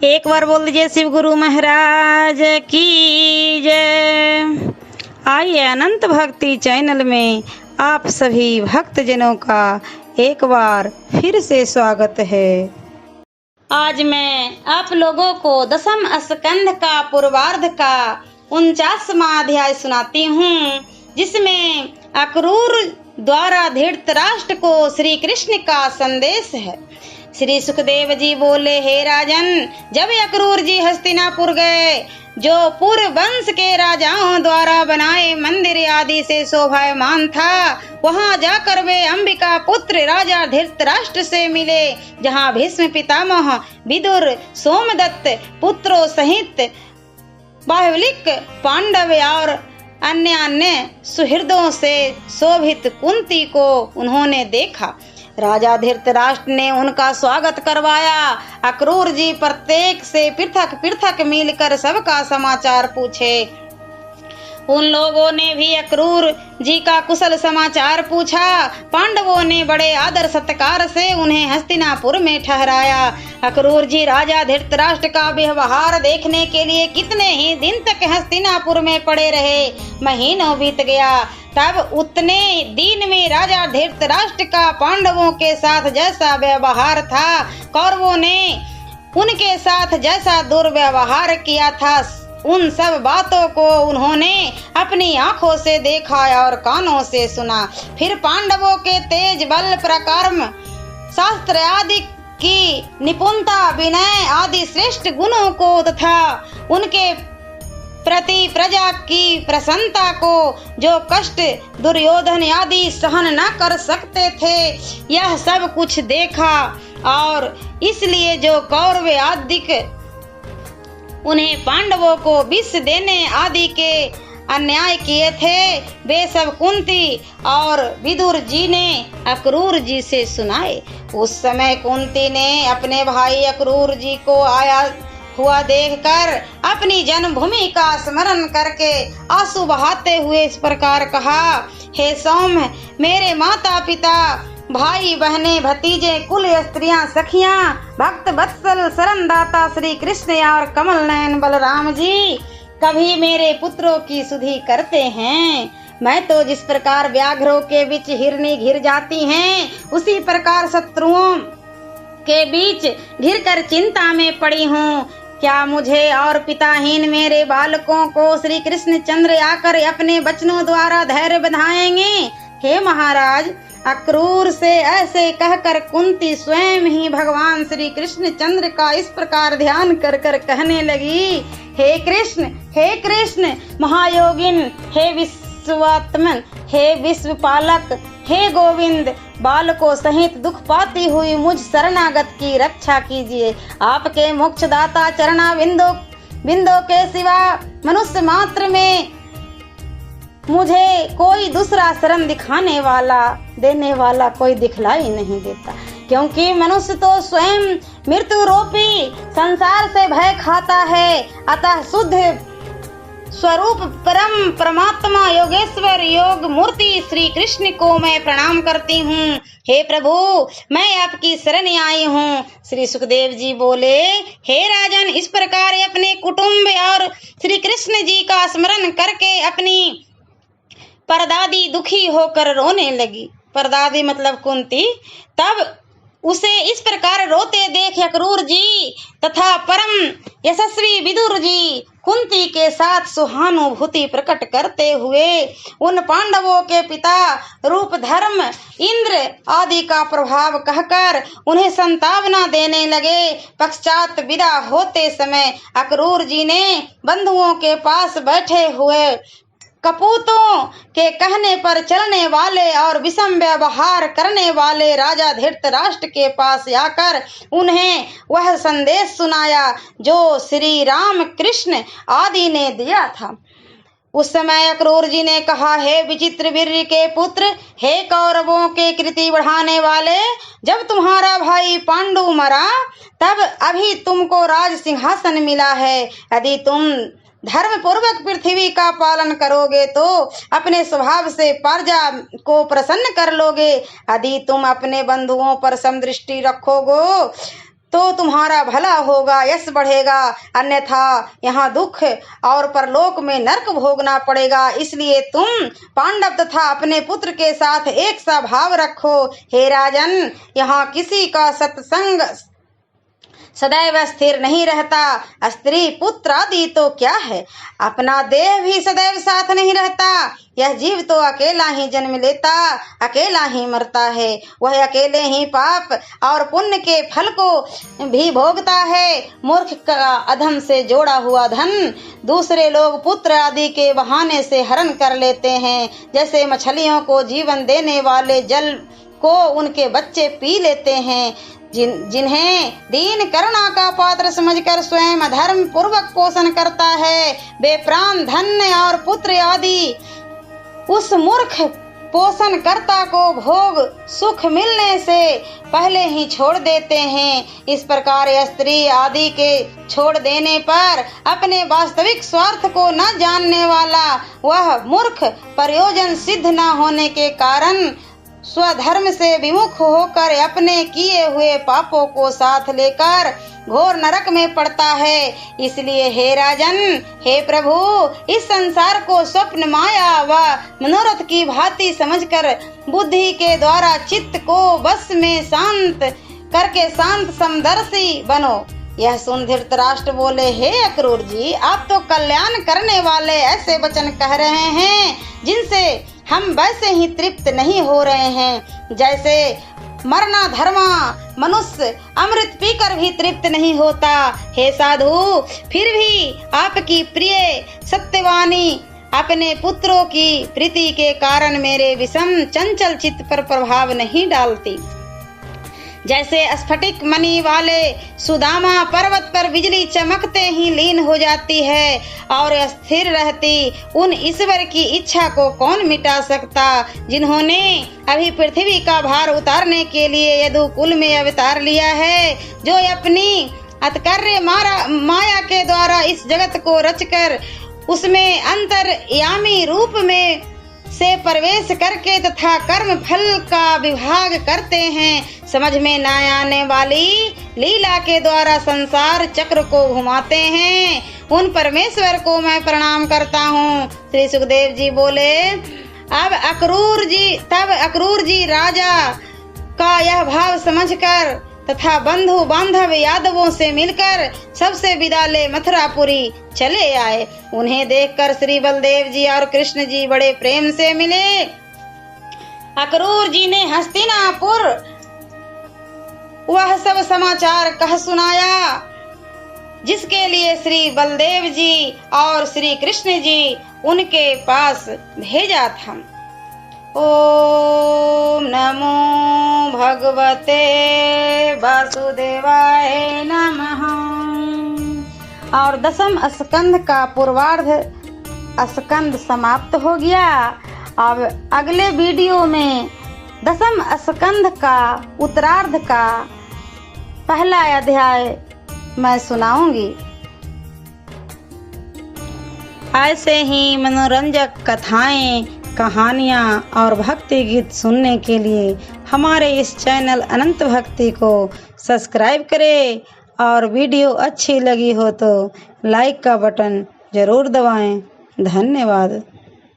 एक बार बोल दीजिए शिव गुरु महाराज की जय। आइए अनंत भक्ति चैनल में आप सभी भक्तजनों का एक बार फिर से स्वागत है। आज मैं आप लोगों को दसम स्कंध का पूर्वार्ध का 49वां अध्याय सुनाती हूँ, जिसमें अक्रूर द्वारा धृतराष्ट्र को श्री कृष्ण का संदेश है। श्री सुखदेव जी बोले, हे राजन, जब अक्रूर जी हस्तिनापुर गए, जो पूर्व वंश के राजाओं द्वारा बनाए मंदिर आदि से शोभायमान था, वहां जाकर वे अंबिका पुत्र राजा धृतराष्ट्र से मिले, जहां भीष्म पितामह, विदुर, सोमदत्त पुत्रों सहित बाहुलिक, पांडव और अन्य सुहृदों से शोभित कुंती को उन्होंने देखा। राजा धृतराष्ट्र ने उनका स्वागत करवाया। अक्रूर जी प्रत्येक से पृथक पृथक मिलकर सबका समाचार पूछे। उन लोगों ने भी अक्रूर जी का कुशल समाचार पूछा। पांडवों ने बड़े आदर सत्कार से उन्हें हस्तिनापुर में ठहराया। अक्रूर जी राजा धृतराष्ट्र का व्यवहार देखने के लिए कितने ही दिन तक हस्तिनापुर में पड़े रहे। महीनों बीत गया। तब उतने दिन में राजा धृतराष्ट्र का पांडवों के साथ जैसा व्यवहार था, कौरवों ने उनके साथ जैसा दुर्व्यवहार किया था, उन सब बातों को उन्होंने अपनी आंखों से देखा और कानों से सुना। फिर पांडवों के तेज, बल, पराक्रम, शास्त्र आदि की निपुणता, विनय आदि श्रेष्ठ गुणों को तथा उनके प्रति प्रजा की प्रसन्नता को, जो कष्ट दुर्योधन आदि सहन न कर सकते थे, यह सब कुछ देखा। और इसलिए जो कौरव आदि उन्हें पांडवों को विष देने आदि के अन्याय किए थे, वे सब कुंती और विदुर जी ने अक्रूर जी से सुनाए। उस समय कुंती ने अपने भाई अक्रूर जी को आया हुआ देखकर अपनी जन्मभूमि का स्मरण करके आंसू बहाते हुए इस प्रकार कहा, हे सौम्य, मेरे माता पिता, भाई बहने, भतीजे, कुल स्त्रियां, सखियां, भक्त वत्सल, शरणदाता श्री कृष्ण और कमल नयन बलराम जी कभी मेरे पुत्रों की सुधि करते हैं। मैं तो जिस प्रकार व्याघ्रों के बीच हिरनी घिर जाती हैं, उसी प्रकार शत्रुओं के बीच घिरकर चिंता में पड़ी हूँ। क्या मुझे और पिताहीन मेरे बालकों को श्री कृष्ण चंद्र आकर अपने वचनों द्वारा धैर्य बंधाएंगे? हे महाराज, अक्रूर से ऐसे कहकर कुंती स्वयं ही भगवान श्री कृष्ण चंद्र का इस प्रकार ध्यान कर कर कहने लगी, हे कृष्ण महायोगिन, हे विश्वात्मन, हे विश्वपालक, हे गोविंद, बालकों सहित दुख पाती हुई मुझ शरणागत की रक्षा कीजिए। आपके मोक्षदाता चरणा बिंदों के सिवा मनुष्य मात्र में मुझे कोई दूसरा शरण देने वाला कोई दिखलाई नहीं देता, क्योंकि मनुष्य तो स्वयं मृत्यु रूपी संसार से भय खाता है। अतः शुद्ध स्वरूप परम परमात्मा योगेश्वर योग मूर्ति श्री कृष्ण को मैं प्रणाम करती हूँ। हे प्रभु, मैं आपकी शरण आई हूँ। श्री सुखदेव जी बोले, हे राजन, इस प्रकार अपने कुटुंब और श्री कृष्ण जी का स्मरण करके अपनी परदादी दुखी होकर रोने लगी। परदादी मतलब कुंती। तब उसे इस प्रकार रोते देख अक्रूर जी तथा परम यशस्वी विदुर जी कुंती के साथ सहानुभूति प्रकट करते हुए उन पांडवों के पिता रूप धर्म इंद्र आदि का प्रभाव कहकर उन्हें संतावना देने लगे। पश्चात विदा होते समय अक्रूर जी ने बंधुओं के पास बैठे हुए कपूतों के कहने पर चलने वाले और विषम व्यवहार करने वाले राजा धृतराष्ट्र के पास आकर उन्हें वह संदेश सुनाया जो श्री राम कृष्ण आदि ने दिया था। उस समय अक्रूर जी ने कहा, हे विचित्र वीर्य के पुत्र, हे कौरवों के कृति बढ़ाने वाले, जब तुम्हारा भाई पांडु मरा तब अभी तुमको राज सिंहासन मिला है। यदि तुम धर्म पूर्वक पृथ्वी का पालन करोगे तो अपने स्वभाव से प्रजा को प्रसन्न कर लोगे। यदि तुम अपने बंधुओं पर समदृष्टि रखोगे तो तुम्हारा भला होगा, यश बढ़ेगा, अन्यथा यहाँ दुख और परलोक में नरक भोगना पड़ेगा। इसलिए तुम पांडव तथा अपने पुत्र के साथ एक सा भाव रखो। हे राजन, यहाँ किसी का सत्संग सदैव स्थिर नहीं रहता। स्त्री पुत्र आदि तो क्या है, अपना देह भी सदैव साथ नहीं रहता। यह जीव तो अकेला ही जन्म लेता, अकेला ही मरता है। वह अकेले ही पाप और पुण्य के फल को भी भोगता है। मूर्ख का अधम से जोड़ा हुआ धन दूसरे लोग पुत्र आदि के बहाने से हरण कर लेते हैं। जैसे मछलियों को जीवन देने वाले जल को उनके बच्चे पी लेते हैं। जिन्हें दीन करुणा का पात्र समझकर स्वयं अधर्म पूर्वक पोषण करता है, वे प्राण धन और पुत्र आदि उस मूर्ख पोषण कर्ता को भोग सुख मिलने से पहले ही छोड़ देते हैं। इस प्रकार स्त्री आदि के छोड़ देने पर अपने वास्तविक स्वार्थ को न जानने वाला वह मूर्ख प्रयोजन सिद्ध न होने के कारण स्वधर्म से विमुख होकर अपने किए हुए पापों को साथ लेकर घोर नरक में पड़ता है। इसलिए हे राजन, हे प्रभु, इस संसार को स्वप्न माया व मनोरथ की भांति समझकर बुद्धि के द्वारा चित्त को बस में शांत करके शांत समदर्शी बनो। यह सुन धृतराष्ट्र बोले, हे अक्रूर जी, आप तो कल्याण करने वाले ऐसे वचन कह रहे हैं जिनसे हम वैसे ही तृप्त नहीं हो रहे हैं जैसे मरना धर्मा मनुष्य अमृत पीकर भी तृप्त नहीं होता। हे साधु, फिर भी आपकी प्रिय सत्यवाणी अपने पुत्रों की प्रीति के कारण मेरे विषम चंचल चित्त पर प्रभाव नहीं डालती। जैसे स्फटिक मणि वाले सुदामा पर्वत पर बिजली चमकते ही लीन हो जाती है और स्थिर रहती, उन ईश्वर की इच्छा को कौन मिटा सकता जिन्होंने अभी पृथ्वी का भार उतारने के लिए यदुकुल में अवतार लिया है, जो अपनी अतकर्य माया के द्वारा इस जगत को रचकर उसमें अंतर्यामी रूप में से प्रवेश करके तथा कर्म फल का विभाग करते हैं। समझ में न आने वाली लीला के द्वारा संसार चक्र को घुमाते हैं, उन परमेश्वर को मैं प्रणाम करता हूँ। श्री सुखदेव जी बोले, तब अक्रूर जी राजा का यह भाव समझकर तथा बंधु बांधव यादवों से मिलकर सबसे विदा ले मथुरापुरी चले आए। उन्हें देखकर श्री बलदेव जी और कृष्ण जी बड़े प्रेम से मिले। अक्रूर जी ने हस्तिनापुर वह सब समाचार कह सुनाया जिसके लिए श्री बलदेव जी और श्री कृष्ण जी उनके पास भेजा था। ओम नमो भगवते वासुदेवाय नमः। और दसम स्कंध का पूर्वार्ध स्कंध समाप्त हो गया। अब अगले वीडियो में दसम स्कंध का उत्तरार्ध का पहला अध्याय मैं सुनाऊंगी। ऐसे ही मनोरंजक कथाएं, कहानियाँ और भक्ति गीत सुनने के लिए हमारे इस चैनल अनंत भक्ति को सब्सक्राइब करें और वीडियो अच्छी लगी हो तो लाइक का बटन जरूर दबाएं। धन्यवाद।